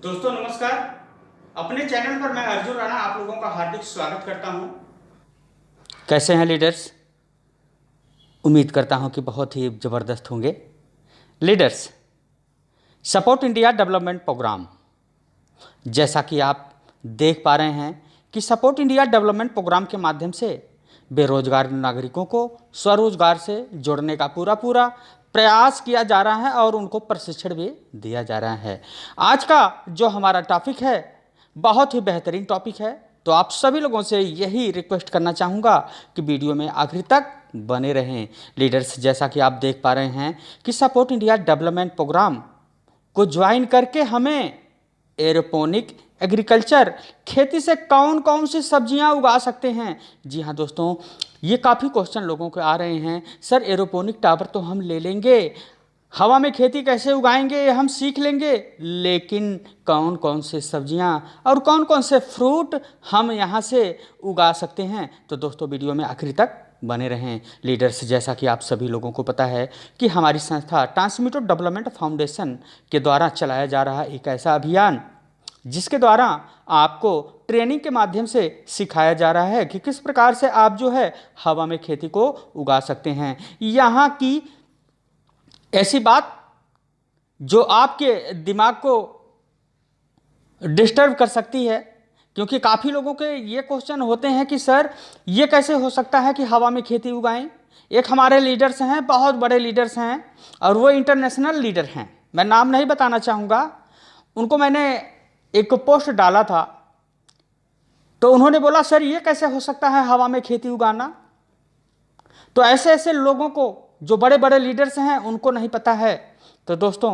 दोस्तों नमस्कार। अपने चैनल पर मैं अर्जुन राणा आप लोगों का हार्दिक स्वागत करता हूं। कैसे हैं लीडर्स? उम्मीद करता हूं कि बहुत ही ज़बरदस्त होंगे। Leaders, support India development programme, जैसा कि आप देख पा रहे हैं कि सपोर्ट इंडिया डेवलपमेंट प्रोग्राम के माध्यम से बेरोजगार नागरिकों को स्वरोजगार से जोड़ने का पूरा पूरा प्रयास किया जा रहा है और उनको प्रशिक्षण भी दिया जा रहा है। आज का जो हमारा टॉपिक है बहुत ही बेहतरीन टॉपिक है, तो आप सभी लोगों से यही रिक्वेस्ट करना चाहूँगा कि वीडियो में आखिर तक बने रहें। लीडर्स, जैसा कि आप देख पा रहे हैं कि सपोर्ट इंडिया डेवलपमेंट प्रोग्राम को ज्वाइन करके हमें एरोपोनिक एग्रीकल्चर, खेती से कौन कौन सी सब्जियां उगा सकते हैं। जी हाँ दोस्तों, ये काफ़ी क्वेश्चन लोगों के आ रहे हैं। सर एरोपोनिक टावर तो हम ले लेंगे, हवा में खेती कैसे उगाएंगे हम सीख लेंगे, लेकिन कौन कौन से सब्जियां और कौन कौन से फ्रूट हम यहाँ से उगा सकते हैं। तो दोस्तों वीडियो में आखिर तक बने रहें। लीडर्स, जैसा कि आप सभी लोगों को पता है कि हमारी संस्था ट्रांसमीटर डेवलपमेंट फाउंडेशन के द्वारा चलाया जा रहा एक ऐसा अभियान जिसके द्वारा आपको ट्रेनिंग के माध्यम से सिखाया जा रहा है कि किस प्रकार से आप जो है हवा में खेती को उगा सकते हैं। यहाँ की ऐसी बात जो आपके दिमाग को डिस्टर्ब कर सकती है, क्योंकि काफ़ी लोगों के ये क्वेश्चन होते हैं कि सर ये कैसे हो सकता है कि हवा में खेती उगाएं। एक हमारे लीडर्स हैं, बहुत बड़े लीडर्स हैं और वो इंटरनेशनल लीडर हैं, मैं नाम नहीं बताना चाहूँगा। उनको मैंने एक पोस्ट डाला था तो उन्होंने बोला सर ये कैसे हो सकता है हवा में खेती उगाना। तो ऐसे ऐसे लोगों को, जो बड़े बड़े लीडर्स हैं, उनको नहीं पता है। तो दोस्तों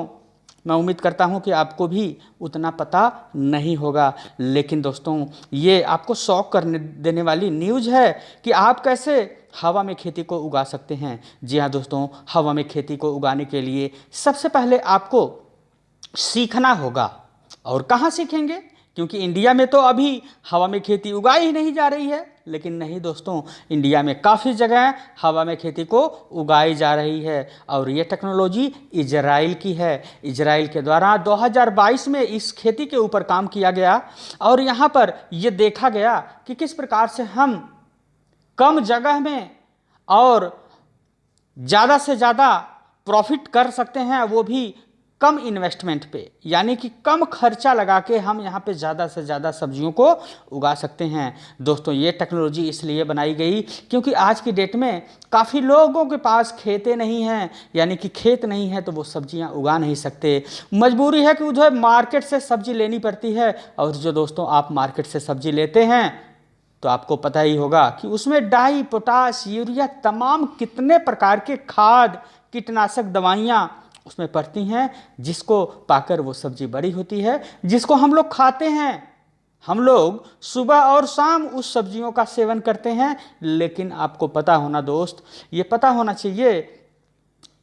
मैं उम्मीद करता हूं कि आपको भी उतना पता नहीं होगा, लेकिन दोस्तों ये आपको शौक करने देने वाली न्यूज़ है कि आप कैसे हवा में खेती को उगा सकते हैं। जी हाँ दोस्तों, हवा में खेती को उगाने के लिए सबसे पहले आपको सीखना होगा। और कहाँ सीखेंगे? क्योंकि इंडिया में तो अभी हवा में खेती उगाई ही नहीं जा रही है। लेकिन नहीं दोस्तों, इंडिया में काफ़ी जगह हवा में खेती को उगाई जा रही है और ये टेक्नोलॉजी इजराइल की है। इजराइल के द्वारा 2022 में इस खेती के ऊपर काम किया गया और यहाँ पर ये देखा गया कि किस प्रकार से हम कम जगह में और ज़्यादा से ज़्यादा प्रॉफिट कर सकते हैं, वो भी कम इन्वेस्टमेंट पे, यानी कि कम खर्चा लगा के हम यहाँ पे ज़्यादा से ज़्यादा सब्जियों को उगा सकते हैं। दोस्तों ये टेक्नोलॉजी इसलिए बनाई गई क्योंकि आज की डेट में काफ़ी लोगों के पास खेतें नहीं हैं, यानी कि खेत नहीं है तो वो सब्जियाँ उगा नहीं सकते। मजबूरी है कि उधर मार्केट से सब्जी लेनी पड़ती है। और जो दोस्तों आप मार्केट से सब्जी लेते हैं तो आपको पता ही होगा कि उसमें डाई, पोटाश, यूरिया, तमाम कितने प्रकार के खाद, कीटनाशक दवाइयाँ उसमें पड़ती हैं, जिसको पाकर वो सब्जी बड़ी होती है, जिसको हम लोग खाते हैं। हम लोग सुबह और शाम उस सब्जियों का सेवन करते हैं। लेकिन आपको पता होना दोस्त, ये पता होना चाहिए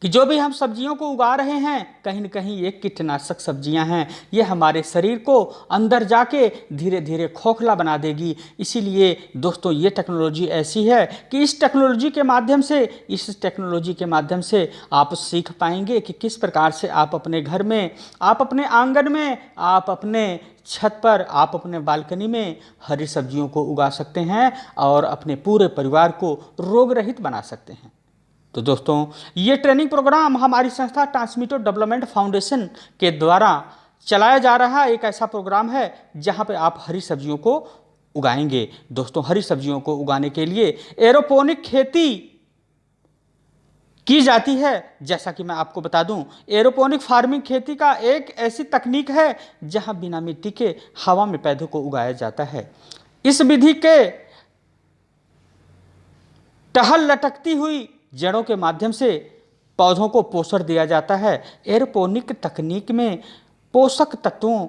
कि जो भी हम सब्जियों को उगा रहे हैं कहीं न कहीं ये कीटनाशक सब्जियां हैं। ये हमारे शरीर को अंदर जाके धीरे धीरे खोखला बना देगी। इसीलिए दोस्तों ये टेक्नोलॉजी ऐसी है कि इस टेक्नोलॉजी के माध्यम से आप सीख पाएंगे कि किस प्रकार से आप अपने घर में, आप अपने आंगन में, आप अपने छत पर, आप अपने बालकनी में हरी सब्जियों को उगा सकते हैं और अपने पूरे परिवार को रोग रहित बना सकते हैं। तो दोस्तों ये ट्रेनिंग प्रोग्राम हमारी संस्था ट्रांसमीटर डेवलपमेंट फाउंडेशन के द्वारा चलाया जा रहा एक ऐसा प्रोग्राम है जहां पे आप हरी सब्जियों को उगाएंगे। दोस्तों हरी सब्जियों को उगाने के लिए एरोपोनिक खेती की जाती है। जैसा कि मैं आपको बता दूं, एरोपोनिक फार्मिंग खेती का एक ऐसी तकनीक है जहां बिना मिट्टी के हवा में पौधों को उगाया जाता है। इस विधि के टहल लटकती हुई जड़ों के माध्यम से पौधों को पोषण दिया जाता है। एरोपोनिक तकनीक में पोषक तत्वों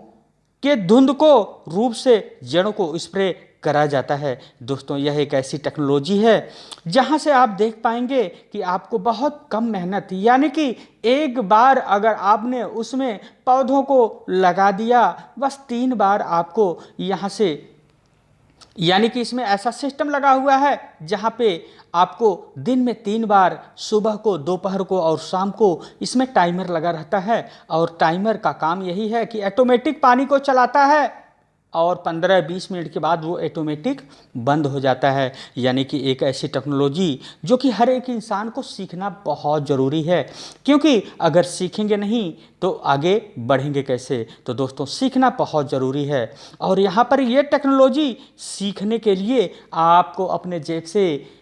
के धुंध को रूप से जड़ों को स्प्रे करा जाता है। दोस्तों यह एक ऐसी टेक्नोलॉजी है जहां से आप देख पाएंगे कि आपको बहुत कम मेहनत, यानी कि एक बार अगर आपने उसमें पौधों को लगा दिया, बस 3 बार आपको यहां से यानी कि इसमें ऐसा सिस्टम लगा हुआ है जहाँ पे आपको दिन में 3 बार, सुबह को, दोपहर को और शाम को इसमें टाइमर लगा रहता है। और टाइमर का काम यही है कि ऑटोमेटिक पानी को चलाता है और 15-20 मिनट के बाद वो ऑटोमेटिक बंद हो जाता है। यानी कि एक ऐसी टेक्नोलॉजी जो कि हर एक इंसान को सीखना बहुत ज़रूरी है, क्योंकि अगर सीखेंगे नहीं तो आगे बढ़ेंगे कैसे। तो दोस्तों सीखना बहुत ज़रूरी है। और यहाँ पर ये टेक्नोलॉजी सीखने के लिए आपको अपने जेब से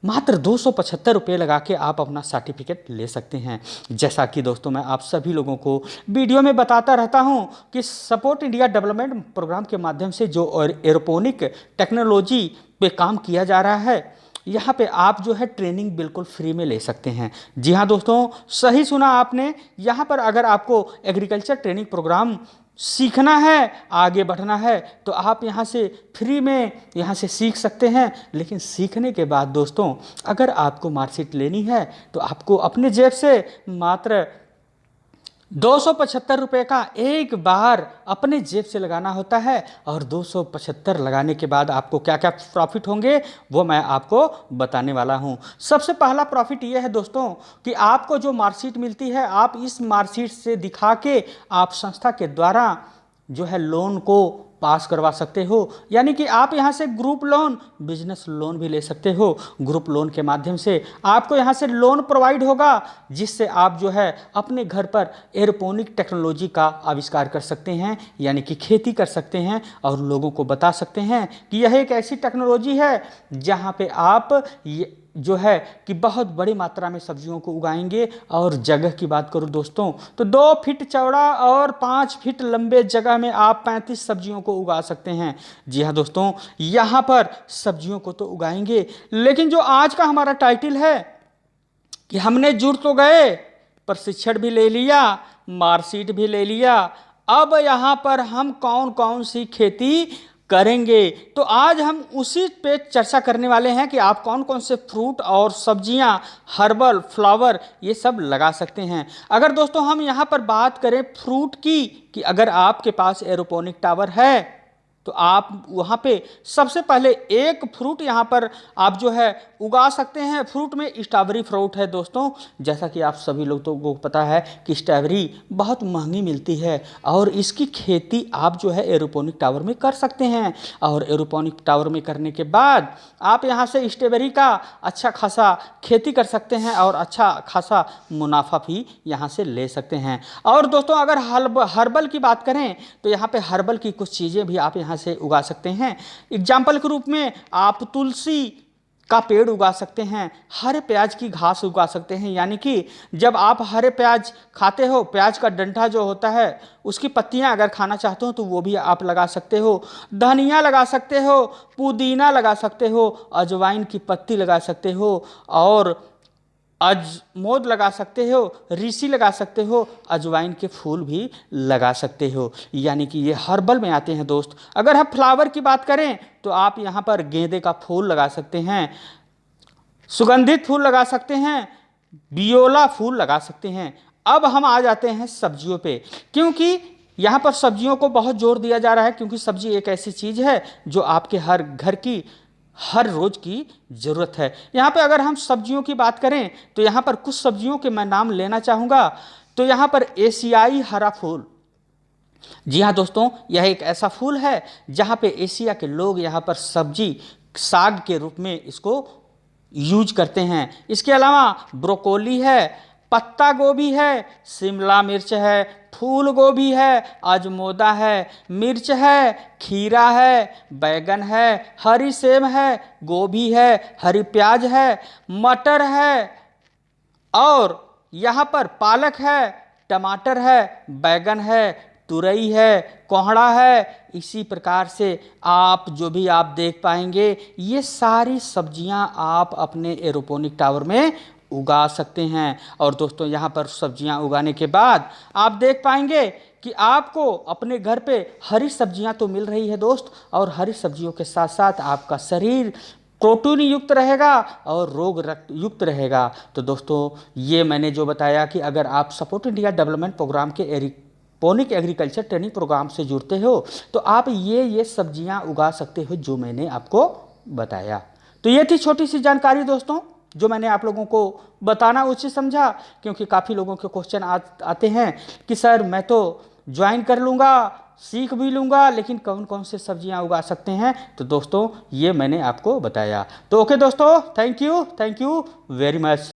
मात्र 275 रुपये लगा के आप अपना सर्टिफिकेट ले सकते हैं। जैसा कि दोस्तों मैं आप सभी लोगों को वीडियो में बताता रहता हूं कि सपोर्ट इंडिया डेवलपमेंट प्रोग्राम के माध्यम से जो एरोपोनिक टेक्नोलॉजी पे काम किया जा रहा है, यहाँ पे आप जो है ट्रेनिंग बिल्कुल फ्री में ले सकते हैं। जी हाँ दोस्तों, सही सुना आपने। यहाँ पर अगर आपको एग्रीकल्चर ट्रेनिंग प्रोग्राम सीखना है, आगे बढ़ना है, तो आप यहाँ से फ्री में यहाँ से सीख सकते हैं। लेकिन सीखने के बाद दोस्तों अगर आपको मार्कशीट लेनी है तो आपको अपने जेब से मात्र 275 रुपये का एक बार अपने जेब से लगाना होता है। और 275 लगाने के बाद आपको क्या क्या प्रॉफिट होंगे वो मैं आपको बताने वाला हूं। सबसे पहला प्रॉफिट ये है दोस्तों कि आपको जो मार्कशीट मिलती है, आप इस मार्कशीट से दिखा के आप संस्था के द्वारा जो है लोन को पास करवा सकते हो। यानी कि आप यहाँ से ग्रुप लोन, बिजनेस लोन भी ले सकते हो। ग्रुप लोन के माध्यम से आपको यहाँ से लोन प्रोवाइड होगा, जिससे आप जो है अपने घर पर एरोपोनिक टेक्नोलॉजी का आविष्कार कर सकते हैं, यानी कि खेती कर सकते हैं और लोगों को बता सकते हैं कि यह एक ऐसी टेक्नोलॉजी है जहाँ पे आप जो है कि बहुत बड़ी मात्रा में सब्जियों को उगाएंगे। और जगह की बात करूं दोस्तों तो 2 फीट चौड़ा और 5 फीट लंबे जगह में आप 35 सब्जियों को उगा सकते हैं। जी हाँ दोस्तों, यहाँ पर सब्जियों को तो उगाएंगे, लेकिन जो आज का हमारा टाइटल है कि हमने जुड़ तो गए, प्रशिक्षण भी ले लिया, मार्कशीट भी ले लिया, अब यहाँ पर हम कौन कौन सी खेती करेंगे। तो आज हम उसी पे चर्चा करने वाले हैं कि आप कौन कौन से फ्रूट और सब्जियां, हर्बल, फ्लावर ये सब लगा सकते हैं। अगर दोस्तों हम यहाँ पर बात करें फ्रूट की, कि अगर आपके पास एरोपोनिक टावर है तो आप वहाँ पे सबसे पहले एक फ्रूट यहाँ पर आप जो है उगा सकते हैं। फ्रूट में स्ट्रॉबेरी फ्रूट है दोस्तों। जैसा कि आप सभी लोगों को पता है कि स्ट्रॉबेरी बहुत महंगी मिलती है और इसकी खेती आप जो है एरोपोनिक टावर में कर सकते हैं। और एरोपोनिक टावर में करने के बाद आप यहाँ से स्ट्रॉबेरी का अच्छा खासा खेती कर सकते हैं और अच्छा खासा मुनाफा भी यहाँ से ले सकते हैं। और दोस्तों अगर हर्बल की बात करें तो यहाँ पे हर्बल की कुछ चीज़ें भी आप यहाँ से उगा सकते हैं। एग्जाम्पल के रूप में आप तुलसी का पेड़ उगा सकते हैं, हरे प्याज की घास उगा सकते हैं। यानी कि जब आप हरे प्याज खाते हो, प्याज का डंठा जो होता है उसकी पत्तियां अगर खाना चाहते हो तो वो भी आप लगा सकते हो। धनिया लगा सकते हो, पुदीना लगा सकते हो, अजवाइन की पत्ती लगा सकते हो और अजमोद लगा सकते हो, ऋषि लगा सकते हो, अजवाइन के फूल भी लगा सकते हो। यानी कि ये हर्बल में आते हैं दोस्त। अगर हम फ्लावर की बात करें तो आप यहाँ पर गेंदे का फूल लगा सकते हैं, सुगंधित फूल लगा सकते हैं, बियोला फूल लगा सकते हैं। अब हम आ जाते हैं सब्जियों पे, क्योंकि यहाँ पर सब्जियों को बहुत जोर दिया जा रहा है, क्योंकि सब्जी एक ऐसी चीज़ है जो आपके हर घर की हर रोज की ज़रूरत है। यहाँ पे अगर हम सब्जियों की बात करें तो यहाँ पर कुछ सब्जियों के मैं नाम लेना चाहूँगा। तो यहाँ पर एशियाई हरा फूल, जी हाँ दोस्तों, यह एक ऐसा फूल है जहाँ पे एशिया के लोग यहाँ पर सब्जी साग के रूप में इसको यूज करते हैं। इसके अलावा ब्रोकोली है, पत्ता गोभी है, शिमला मिर्च है, फूल गोभी है, अजमोदा है, मिर्च है, खीरा है, बैगन है, हरी सेम है, गोभी है, हरी प्याज है, मटर है और यहाँ पर पालक है, टमाटर है, बैगन है, तुरई है, कोहड़ा है। इसी प्रकार से आप जो भी आप देख पाएंगे ये सारी सब्जियां आप अपने एरोपोनिक टावर में उगा सकते हैं। और दोस्तों यहाँ पर सब्जियां उगाने के बाद आप देख पाएंगे कि आपको अपने घर पे हरी सब्जियां तो मिल रही है दोस्त, और हरी सब्जियों के साथ साथ आपका शरीर प्रोटीन युक्त रहेगा और रोग युक्त रहेगा। तो दोस्तों ये मैंने जो बताया कि अगर आप सपोर्ट इंडिया डेवलपमेंट प्रोग्राम के पोनिक एग्रीकल्चर ट्रेनिंग प्रोग्राम से जुड़ते हो तो आप ये सब्जियां उगा सकते हो जो मैंने आपको बताया। तो ये थी छोटी सी जानकारी दोस्तों, जो मैंने आप लोगों को बताना उचित समझा, क्योंकि काफ़ी लोगों के क्वेश्चन आते हैं कि सर मैं तो ज्वाइन कर लूँगा, सीख भी लूँगा, लेकिन कौन कौन से सब्जियां उगा सकते हैं। तो दोस्तों ये मैंने आपको बताया। तो ओके दोस्तों, थैंक यू वेरी मच।